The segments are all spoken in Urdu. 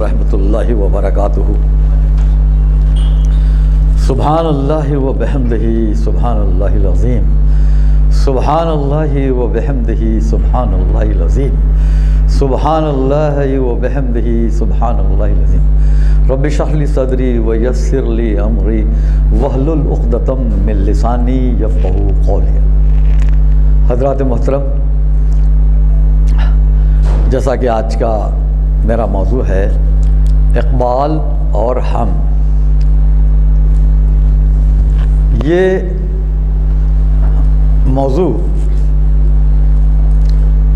رحمۃ اللہ وبرکاتہ۔ سبحان اللہ و بحمدہ سبحان اللہ العظیم، سبحان اللہ و بحمدہ سبحان اللہ العظیم، سبحان اللہ و بحمدہ سبحان اللہ العظیم۔ رب اشرح لی صدری ویسر لی امری واحلل عقدۃ من لسانی یفقہوا قولی۔ حضرات محترم، جیسا کہ آج کا میرا موضوع ہے اقبال اور ہم، یہ موضوع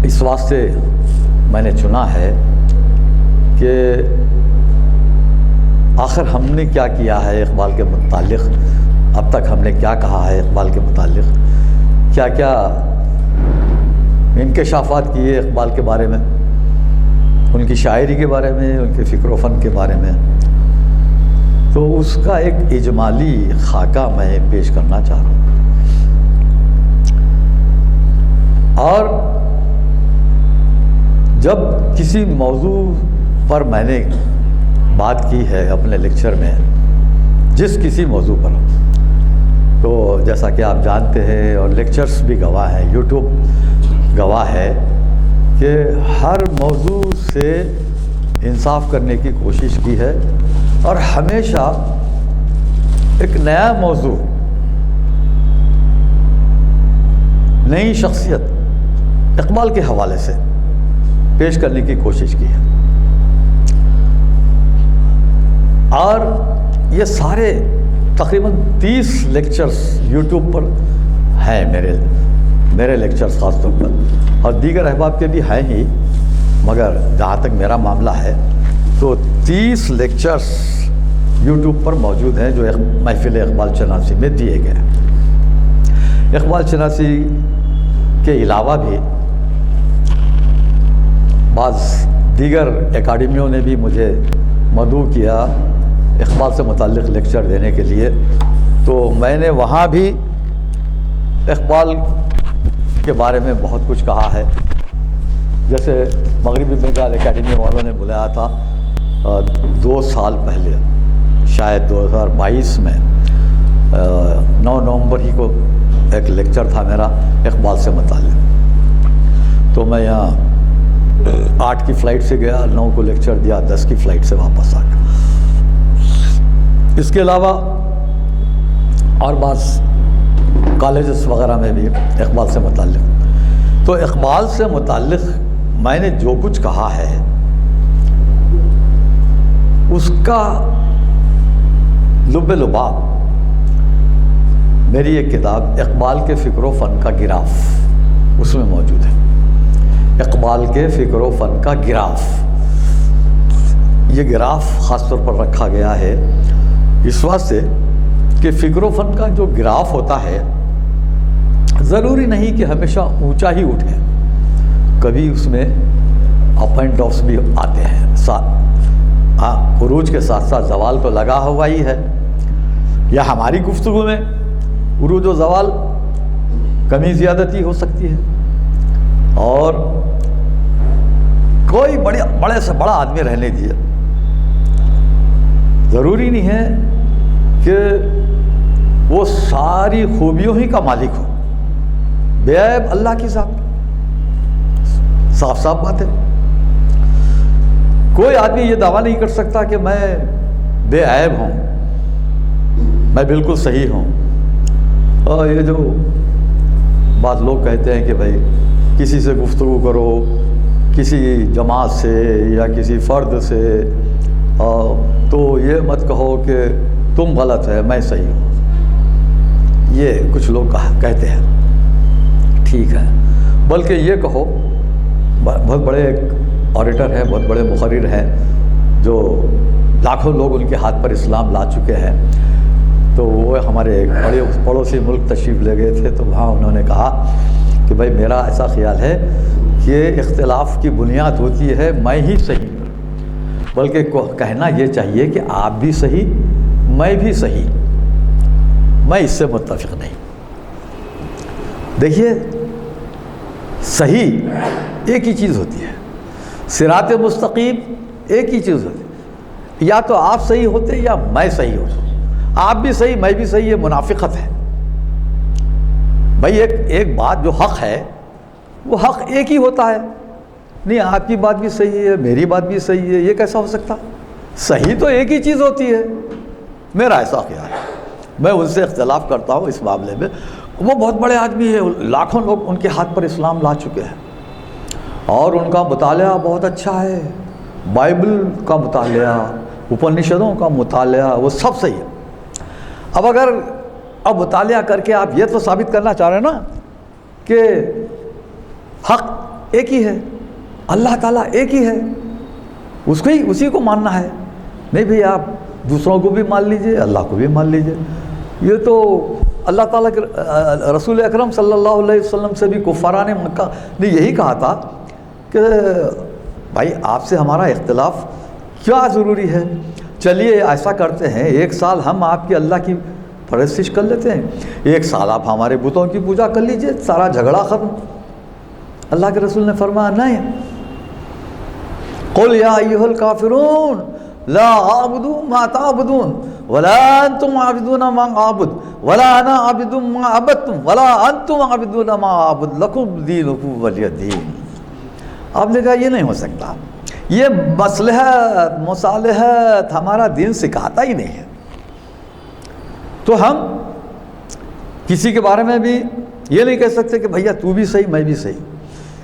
اس واسطے میں نے چنا ہے کہ آخر ہم نے کیا کیا ہے اقبال کے متعلق، اب تک ہم نے کیا کہا ہے اقبال کے متعلق، کیا کیا انکشافات کیے اقبال کے بارے میں، ان کی شاعری کے بارے میں، ان کے فکر و فن کے بارے میں، تو اس کا ایک اجمالی خاکہ میں پیش کرنا چاہ رہا ہوں۔ اور جب کسی موضوع پر میں نے بات کی ہے اپنے لیکچر میں، جس کسی موضوع پر، تو جیسا کہ آپ جانتے ہیں اور لیکچرز بھی گواہ ہیں، یوٹیوب گواہ ہے کہ ہر موضوع سے انصاف کرنے کی کوشش کی ہے، اور ہمیشہ ایک نیا موضوع، نئی شخصیت اقبال کے حوالے سے پیش کرنے کی کوشش کی ہے۔ اور یہ سارے تقریباً 30 لیکچرز یوٹیوب پر ہیں، میرے لیکچرز خاص طور پر، اور دیگر احباب کے بھی ہیں ہی، مگر جہاں تک میرا معاملہ ہے تو 30 لیکچرز یوٹیوب پر موجود ہیں جو محفل اقبال چناسی میں دیے گئے ہیں۔ اقبال چناسی کے علاوہ بھی بعض دیگر اکیڈمیوں نے بھی مجھے مدعو کیا اقبال سے متعلق لیکچر دینے کے لیے، تو میں نے وہاں بھی اقبال کے بارے میں بہت کچھ کہا ہے۔ جیسے مغربی بنگال اکیڈمی والوں نے بلایا تھا 2 سال پہلے، شاید 2022 میں 9 نومبر ہی کو ایک لیکچر تھا میرا اقبال سے متعلق، تو میں یہاں 8 کی فلائٹ سے گیا، 9 کو لیکچر دیا، 10 کی فلائٹ سے واپس آ گیا۔ اس کے علاوہ اور بعض کالجز وغیرہ میں بھی اقبال سے متعلق، تو اقبال سے متعلق میں نے جو کچھ کہا ہے اس کا لب لباب میری ایک کتاب اقبال کے فکر و فن کا گراف، اس میں موجود ہے۔ اقبال کے فکر و فن کا گراف، یہ گراف خاص طور پر رکھا گیا ہے اس واسطے کہ فکر و فن کا جو گراف ہوتا ہے ضروری نہیں کہ ہمیشہ اونچا ہی اٹھے، کبھی اس میں اپ اینڈ ڈاؤنس بھی آتے ہیں، عروج کے ساتھ ساتھ زوال تو لگا ہوا ہی ہے۔ یا ہماری گفتگو میں عروج و زوال کمی زیادتی ہو سکتی ہے، اور کوئی بڑے سے بڑا آدمی رہنے دیے، ضروری نہیں ہے کہ وہ ساری خوبیوں ہی کا مالک ہو، بے عیب اللہ کی ذات، صاف صاف بات ہے۔ کوئی آدمی یہ دعویٰ نہیں کر سکتا کہ میں بے عیب ہوں، میں بالکل صحیح ہوں۔ اور یہ جو بعض لوگ کہتے ہیں کہ بھائی کسی سے گفتگو کرو، کسی جماعت سے یا کسی فرد سے، تو یہ مت کہو کہ تم غلط ہے میں صحیح ہوں، یہ کچھ لوگ کہتے ہیں، ٹھیک ہے، بلکہ یہ کہو، بہت بڑے ایک آریٹر ہیں، بہت بڑے مقرر ہیں، جو لاکھوں لوگ ان کے ہاتھ پر اسلام لا چکے ہیں، تو وہ ہمارے ایک پڑوسی ملک تشریف لے گئے تھے، تو وہاں انہوں نے کہا کہ بھائی میرا ایسا خیال ہے کہ اختلاف کی بنیاد ہوتی ہے میں ہی صحیح، بلکہ کہنا یہ چاہیے کہ آپ بھی صحیح میں بھی صحیح، میں اس سے متفق نہیں۔ دیکھیے صحیح ایک ہی چیز ہوتی ہے، صراط مستقیم ایک ہی چیز ہوتی ہے، یا تو آپ صحیح ہوتے یا میں صحیح ہوتا. آپ بھی صحیح میں بھی صحیح، یہ منافقت ہے. بھائی ایک بات جو حق ہے وہ حق ایک ہی ہوتا ہے. نہیں آپ کی بات بھی صحیح ہے میری بات بھی صحیح ہے، یہ کیسا ہو سکتا؟ صحیح تو ایک ہی چیز ہوتی ہے. میرا ایسا خیال ہے. میں ان سے اختلاف کرتا ہوں اس معاملے میں. وہ بہت بڑے آدمی ہیں، لاکھوں لوگ ان کے ہاتھ پر اسلام لا چکے ہیں اور ان کا مطالعہ بہت اچھا ہے. بائبل کا مطالعہ، اپنشدوں کا مطالعہ، وہ سب صحیح ہے. اب مطالعہ کر کے آپ یہ تو ثابت کرنا چاہ رہے ہیں نا کہ حق ایک ہی ہے، اللہ تعالیٰ ایک ہی ہے، اسی کو ماننا ہے. نہیں بھئی آپ دوسروں کو بھی مان لیجئے، اللہ کو بھی مان لیجئے. یہ تو اللہ تعالیٰ کے رسول اکرم صلی اللہ علیہ وسلم سے بھی کفاران مکہ نے یہی کہا تھا کہ بھائی آپ سے ہمارا اختلاف کیا ضروری ہے، چلیے ایسا کرتے ہیں 1 سال ہم آپ کی اللہ کی پرستش کر لیتے ہیں، 1 سال آپ ہمارے بتوں کی پوجا کر لیجئے، سارا جھگڑا ختم. اللہ کے رسول نے فرمایا نہیں، قل یا ایھا الکافرون لا اعبد ما تعبدون ولا انتم عابدون ما اعبد ولا انا عابد ما عبدتم ولا انتم عابدون ما اعبد لکم دینکم ولی دین. آپ نے کہا یہ نہیں ہو سکتا، یہ مصلحت مصالحت ہمارا دین سکھاتا ہی نہیں ہے. تو ہم کسی کے بارے میں بھی یہ نہیں کہہ سکتے کہ بھیا تو بھی صحیح میں بھی صحیح.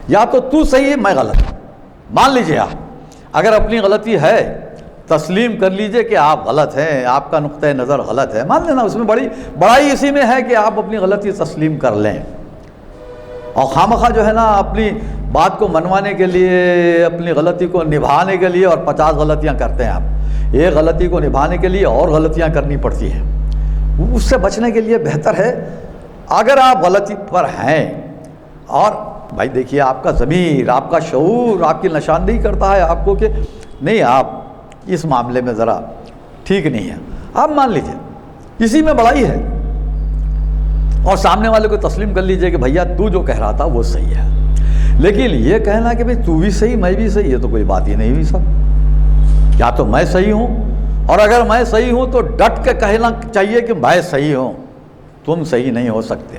یا تو صحیح ہے میں غلط. مان لیجئے آپ اگر اپنی غلطی ہے تسلیم کر لیجئے کہ آپ غلط ہیں، آپ کا نقطہ نظر غلط ہے، مان لینا. اس میں بڑائی اسی میں ہے کہ آپ اپنی غلطی تسلیم کر لیں اور خامخواہ جو ہے نا اپنی بات کو منوانے کے لیے، اپنی غلطی کو نبھانے کے لیے اور 50 غلطیاں کرتے ہیں. آپ ایک غلطی کو نبھانے کے لیے اور غلطیاں کرنی پڑتی ہیں. اس سے بچنے کے لیے بہتر ہے اگر آپ غلطی پر ہیں اور بھائی دیکھیے آپ کا ضمیر، آپ کا شعور آپ کی نشاندہی کرتا ہے آپ کو کہ نہیں آپ اس معاملے میں ذرا ٹھیک نہیں ہے، آپ مان لیجئے اسی میں بڑائی ہے اور سامنے والے کو تسلیم کر لیجئے کہ بھیا تو جو کہہ رہا تھا وہ صحیح ہے. لیکن یہ کہنا کہ بھئی تو بھی صحیح میں بھی صحیح، یہ تو کوئی بات ہی نہیں ہوئی صاحب. یا تو میں صحیح ہوں اور اگر میں صحیح ہوں تو ڈٹ کے کہنا چاہیے کہ میں صحیح ہوں، تم صحیح نہیں ہو سکتے.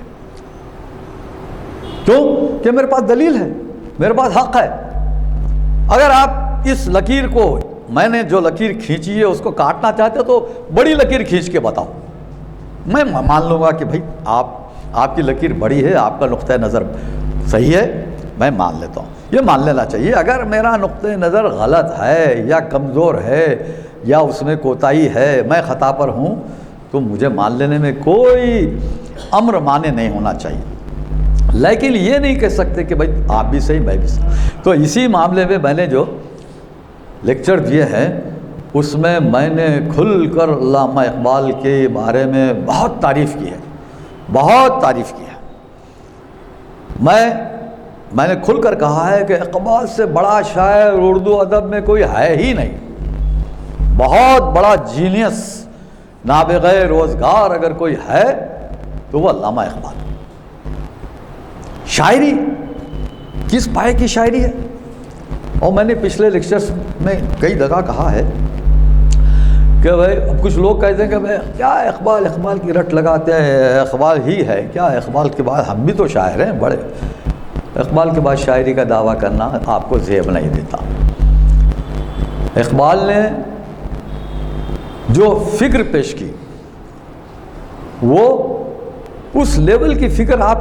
کیوں کہ میرے پاس دلیل ہے، میرے پاس حق ہے. اگر آپ اس لکیر کو، میں نے جو لکیر کھینچی ہے اس کو کاٹنا چاہتے تو بڑی لکیر کھینچ کے بتاؤ، میں مان لوں گا کہ بھائی آپ کی لکیر بڑی ہے، آپ کا نقطہ نظر صحیح ہے، میں مان لیتا ہوں. یہ مان لینا چاہیے. اگر میرا نقطہ نظر غلط ہے یا کمزور ہے یا اس میں کوتاہی ہے، میں خطا پر ہوں، تو مجھے مان لینے میں کوئی امر مانے نہیں ہونا چاہیے. لیکن یہ نہیں کہہ سکتے کہ بھائی آپ بھی صحیح میں بھی صحیح. تو اسی معاملے میں میں نے جو لیکچر دیے ہیں اس میں نے کھل کر علامہ اقبال کے بارے میں بہت تعریف کی ہے، بہت تعریف کی ہے. میں نے کھل کر کہا ہے کہ اقبال سے بڑا شاعر اردو ادب میں کوئی ہے ہی نہیں. بہت بڑا جینیس، نابغہ روزگار اگر کوئی ہے تو وہ علامہ اقبال. شاعری کس پائے کی شاعری ہے. اور میں نے پچھلے لیکچرز میں کئی جگہ کہا ہے کہ بھائی اب کچھ لوگ کہتے ہیں کہ بھائی کیا اقبال کی رٹ لگاتے ہیں، اقبال ہی ہے کیا، اقبال کے بعد ہم بھی تو شاعر ہیں بڑے. اقبال کے بعد شاعری کا دعویٰ کرنا آپ کو زیب نہیں دیتا. اقبال نے جو فکر پیش کی وہ اس لیول کی فکر آپ